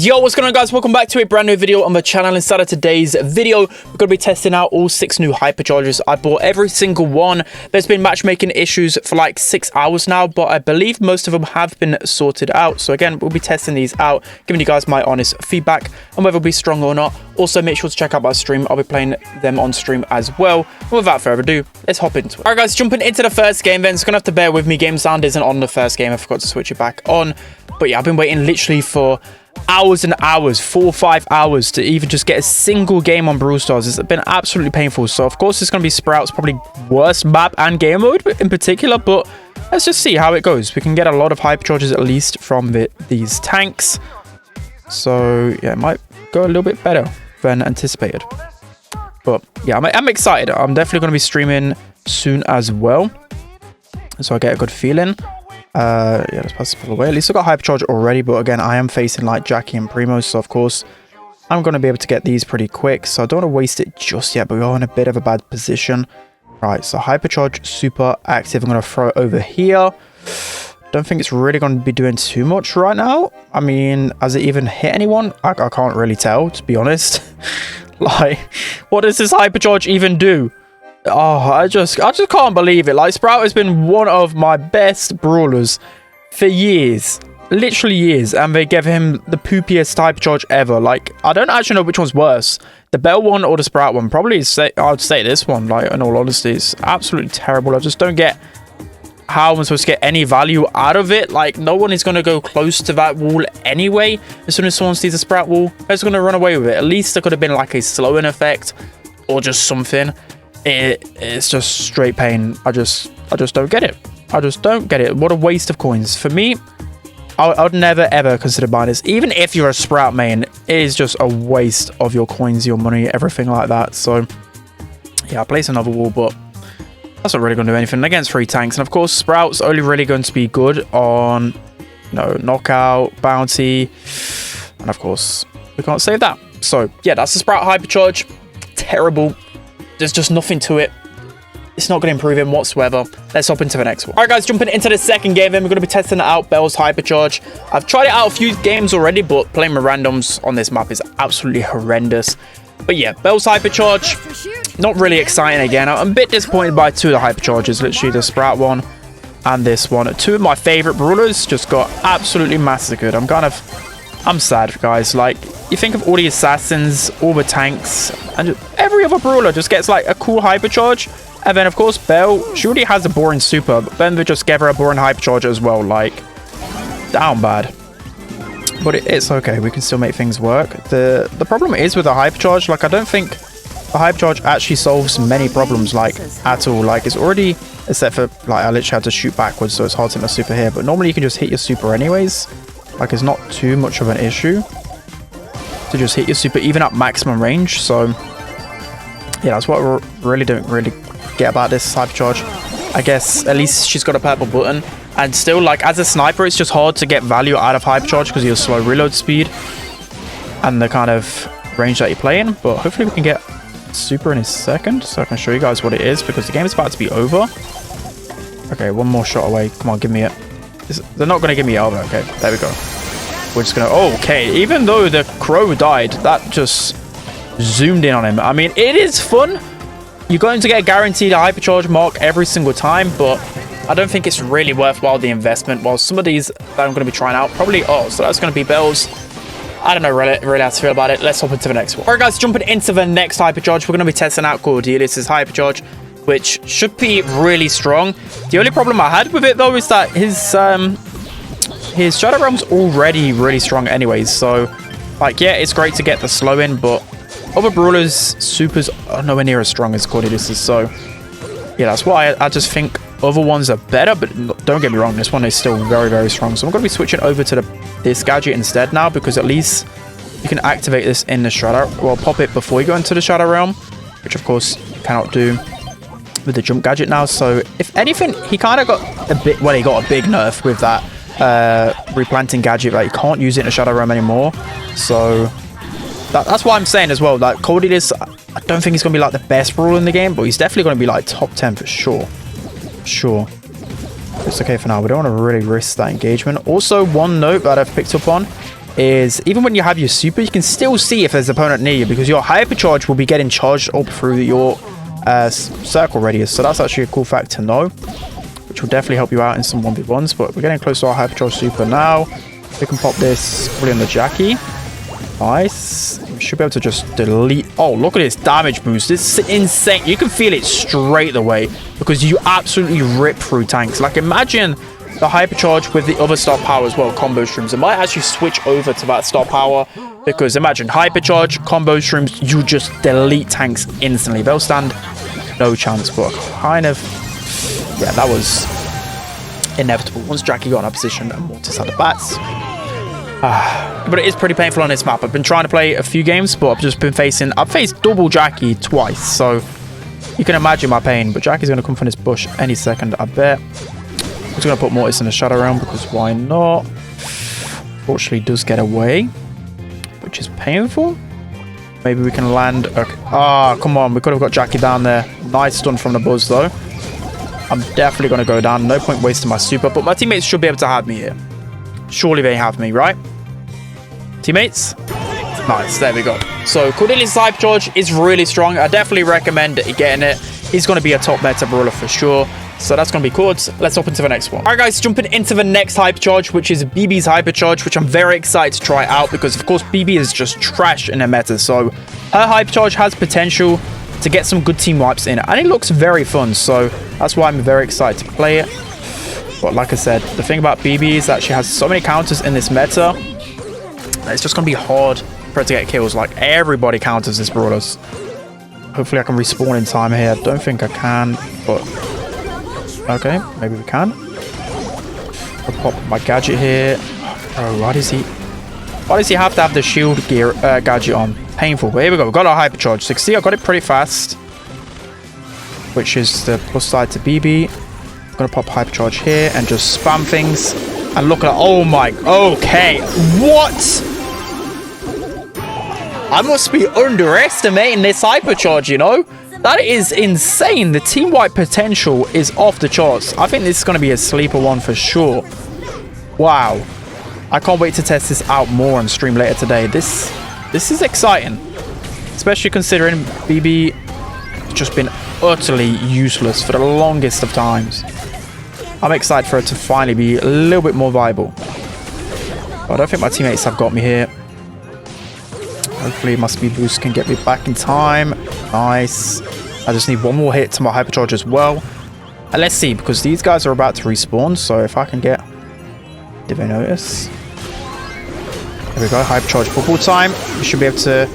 Yo, what's going on, guys? Welcome back to a brand new video on the channel. Inside of today's video, we're going to be testing out all 6 new hyperchargers. I bought every single one. There's been matchmaking issues for like 6 hours now, but I believe most of them have been sorted out. So again, we'll be testing these out, giving you guys my honest feedback on whether they'll be strong or not. Also, make sure to check out my stream. I'll be playing them on stream as well. And without further ado, let's hop into it. All right, guys, jumping into the first game then. It's going to have to bear with me. Game sound isn't on the first game. I forgot to switch it back on. But yeah, I've been waiting literally for hours and hours, 4 or 5 hours to even just get a single game on Brawl Stars. It's been absolutely painful. So of course it's going to be Sprout's probably worst map and game mode in particular, but let's just see how it goes. We can get a lot of hypercharges at least from these tanks, so yeah, it might go a little bit better than anticipated. But yeah, I'm excited. I'm definitely going to be streaming soon as well, so I get a good feeling. Yeah, let's pass this away. At least I got hypercharge already, but again, I am facing like Jackie and Primo, so of course I'm going to be able to get these pretty quick, so I don't want to waste it just yet, but we are in a bit of a bad position. Right, so hypercharge super active. I'm going to throw it over here. Don't think it's really going to be doing too much right now. I mean, has it even hit anyone? I can't really tell, to be honest. Like, what does this hypercharge even do? Oh, I just can't believe it. Like, Sprout has been one of my best brawlers for years, literally years, and they gave him the poopiest hypercharge ever. Like, I don't actually know which one's worse, the Bell one or the Sprout one. Probably I'd say this one. Like, in all honesty, it's absolutely terrible. I just don't get how I'm supposed to get any value out of it. Like, no one is going to go close to that wall anyway. As soon as someone sees a Sprout wall, they're just going to run away with it. At least there could have been like a slowing effect or just something. It's just straight pain. I just don't get it. I just don't get it. What a waste of coins. For me, I would never ever consider buying this. Even if you're a Sprout main, it is just a waste of your coins, your money, everything like that. So yeah, I'll place another wall, but that's not really going to do anything against 3 tanks. And of course, Sprout's only really going to be good on, you know, knockout, bounty, and of course we can't save that. So yeah, that's the Sprout hypercharge. Terrible. There's just nothing to it. It's not going to improve him whatsoever. Let's hop into the next one. All right, guys, jumping into the second game, then we're going to be testing out Bell's hypercharge. I've tried it out a few games already, but playing with randoms on this map is absolutely horrendous. But yeah, Bell's hypercharge, not really exciting again. I'm a bit disappointed by 2 of the hypercharges, literally the Sprout one and this one. 2 of my favorite brawlers just got absolutely massacred. I'm sad, guys. Like, you think of all the assassins, all the tanks, and every other brawler just gets like a cool hypercharge. And then of course Bell, she already has a boring super, but then they just gave her a boring hypercharge as well. Like, down bad. But it's okay, we can still make things work. The problem is with the hypercharge, like, I don't think the hypercharge actually solves many problems, like, at all. Like, it's already, except for like I literally had to shoot backwards, so it's hard to hit my super here, but normally you can just hit your super anyways. Like, it's not too much of an issue to just hit your super even at maximum range. So yeah, that's what we really don't get about this hypercharge. I guess at least she's got a purple button, and still, like, as a sniper, it's just hard to get value out of hypercharge because of your slow reload speed and the kind of range that you're playing. But hopefully we can get super in a second so I can show you guys what it is, because the game is about to be over. Okay, one more shot away. Come on, give me it. They're not going to give me it over. Okay, there we go. We're just going to... Oh, okay, even though the crow died, that just zoomed in on him. I mean, it is fun. You're going to get guaranteed a hypercharge mark every single time, but I don't think it's really worthwhile the investment. While some of these that I'm going to be trying out probably... Oh, so that's going to be Bell's. I don't know really how to feel about it. Let's hop into the next one. All right, guys, jumping into the next hypercharge, we're going to be testing out Cordelius's hypercharge, which should be really strong. The only problem I had with it, though, is that his Shadow Realm's already really strong anyways. So, like, yeah, it's great to get the slow in, but other brawlers' supers are nowhere near as strong as Cordelius's. So, yeah, that's why I just think other ones are better, but don't get me wrong, this one is still very, very strong. So I'm going to be switching over to this gadget instead now, because at least you can activate this in the Shadow. Well, pop it before you go into the Shadow Realm, which, of course, you cannot do with the jump gadget now. So if anything, he kind of got a bit, well, he got a big nerf with that replanting gadget. Like, you can't use it in a Shadow Realm anymore. So that's why I'm saying as well, like, Cordelius, I don't think he's gonna be like the best brawler in the game, but he's definitely gonna be like top 10 for sure. It's okay for now. We don't want to really risk that engagement. Also, one note that I've picked up on is even when you have your super, you can still see if there's an opponent near you because your Hypercharge will be getting charged up through your circle radius. So that's actually a cool fact to know, which will definitely help you out in some 1v1s. But we're getting close to our Hypercharge super now. We can pop this probably on the Jackie. Nice. We should be able to just delete. Oh, look at this damage boost. This is insane. You can feel it straight away because you absolutely rip through tanks. Like, imagine the Hypercharge with the other star power as well, combo streams. It might actually switch over to that star power because imagine Hypercharge, combo streams, you just delete tanks instantly. They'll stand no chance, but kind of, yeah, that was inevitable. Once Jackie got in a position and Mortis had the bats. But it is pretty painful on this map. I've been trying to play a few games, but I've faced double Jackie twice, so you can imagine my pain. But Jackie's going to come from this bush any second, I bet. I'm just going to put Mortis in the shadow realm because why not? Fortunately, does get away, which is painful. Maybe we can land. Okay. Come on. We could have got Jackie down there. Nice stun from the buzz, though. I'm definitely going to go down. No point wasting my super, but my teammates should be able to have me here. Surely they have me, right? Teammates? Nice. There we go. So, Cordelia's Hypercharge is really strong. I definitely recommend getting it. He's going to be a top meta brawler for sure. So that's going to be cool. Let's hop into the next one. All right, guys, jumping into the next Hypercharge, which is BB's Hypercharge, which I'm very excited to try out because, of course, BB is just trash in the meta. So her Hypercharge has potential to get some good team wipes in it. And it looks very fun. So that's why I'm very excited to play it. But like I said, the thing about BB is that she has so many counters in this meta that it's just going to be hard for her to get kills. Like, everybody counters this brawlers. Hopefully I can respawn in time here. I don't think I can, but okay, maybe we can. I'll pop my gadget here. Oh, why does he have to have the shield gear gadget on? Painful. But here we go. We've got our Hypercharge 60. I got it pretty fast, which is the plus side to BB. I'm gonna pop Hypercharge here and just spam things. And look at, oh my, okay, what? I must be underestimating this Hypercharge, you know? That is insane. The team wipe potential is off the charts. I think this is going to be a sleeper one for sure. Wow. I can't wait to test this out more on stream later today. This is exciting. Especially considering BB has just been utterly useless for the longest of times. I'm excited for it to finally be a little bit more viable. But I don't think my teammates have got me here. Hopefully my speed boost can get me back in time. Nice. I just need one more hit to my Hypercharge as well. And let's see, because these guys are about to respawn. So if I can get... Did they notice? There we go. Hypercharge bubble time. We should be able to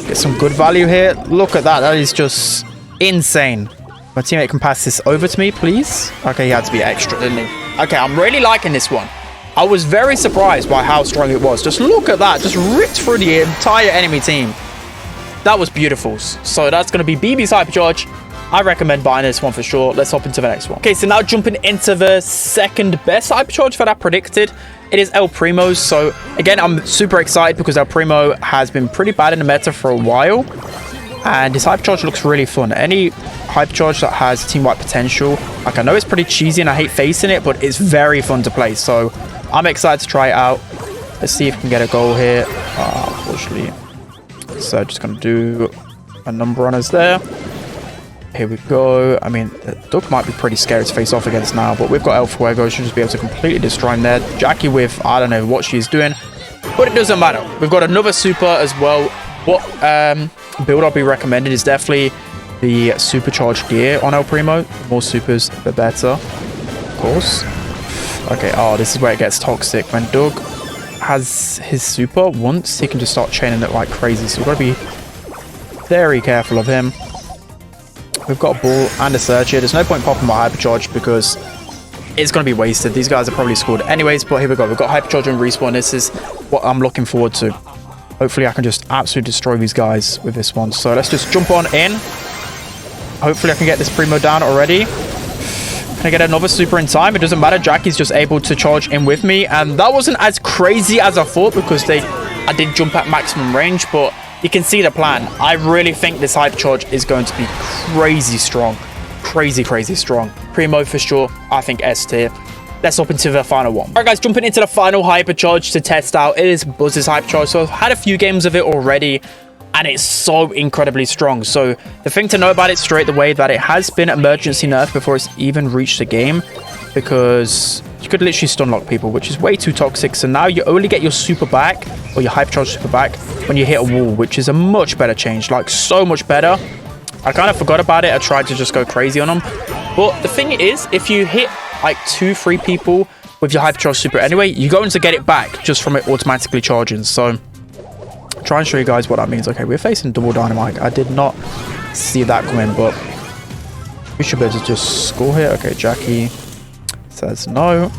get some good value here. Look at that. That is just insane. My teammate can pass this over to me, please. Okay, he had to be extra, didn't he? Okay, I'm really liking this one. I was very surprised by how strong it was. Just look at that. Just ripped through the entire enemy team. That was beautiful. So that's going to be BB's Hypercharge. I recommend buying this one for sure. Let's hop into the next one. Okay, so now jumping into the second best Hypercharge that I predicted. It is El Primo's. So again, I'm super excited because El Primo has been pretty bad in the meta for a while. And this Hypercharge looks really fun. Any Hypercharge that has team wipe potential, like, I know it's pretty cheesy and I hate facing it, but it's very fun to play. So I'm excited to try it out. Let's see if we can get a goal here. Unfortunately. So just going to do a number on us there. Here we go. I mean, the Duck might be pretty scary to face off against now, but we've got El Fuego. Should just be able to completely destroy him there. Jackie with, I don't know what she's doing, but it doesn't matter. We've got another super as well. What build I'll be recommended is definitely the supercharged gear on El Primo. The more supers, the better, of course. Okay, oh, this is where it gets toxic. When Doug has his super once, he can just start chaining it like crazy. So we've got to be very careful of him. We've got a ball and a surge here. There's no point popping my Hypercharge because it's going to be wasted. These guys are probably scored anyways, but here we go. We've got Hypercharge and respawn. This is what I'm looking forward to. Hopefully I can just absolutely destroy these guys with this one. So let's just jump on in. Hopefully I can get this Primo down already. Can I get another super in time? It doesn't matter. Jackie's just able to charge in with me. And that wasn't as crazy as I thought because I did jump at maximum range. But you can see the plan. I really think this Hypercharge is going to be crazy strong. Crazy, crazy strong. Primo for sure. I think S tier. let's hop into the final one. All right, guys, jumping into the final Hypercharge to test out. It is Buzz's Hypercharge. So I've had a few games of it already, and it's so incredibly strong. So the thing to know about it straight away that it has been emergency nerfed before it's even reached the game, because you could literally stun lock people, which is way too toxic. So now you only get your super back, or your Hypercharge super back, when you hit a wall, which is a much better change, like so much better. I kind of forgot about it. I tried to just go crazy on them. But the thing is, if you hit like 2-3 people with your Hypercharge super anyway, you're going to get it back just from it automatically charging. So try and show you guys what that means. Okay, we're facing double dynamite. I did not see that coming, but we should be able to just score here. Okay, Jackie says no.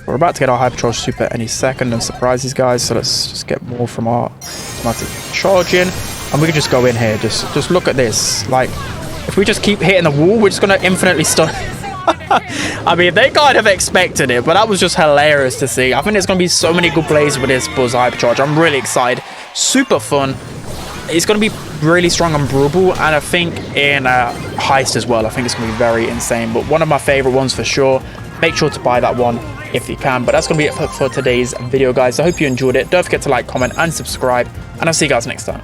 We're about to get our Hypercharge super any second and surprise these guys. So let's just get more from our automatic charging, and we can just go in here. Just look at this. Like, if we just keep hitting the wall, we're just gonna infinitely stun. I mean, they kind of expected it, but that was just hilarious to see. I think there's going to be so many good plays with this Buzz Hypercharge. I'm really excited. Super fun. It's going to be really strong on Brawl, and I think in Heist as well. I think it's going to be very insane, but one of my favorite ones for sure. Make sure to buy that one if you can. But that's going to be it for today's video, guys. I hope you enjoyed it. Don't forget to like, comment, and subscribe, and I'll see you guys next time.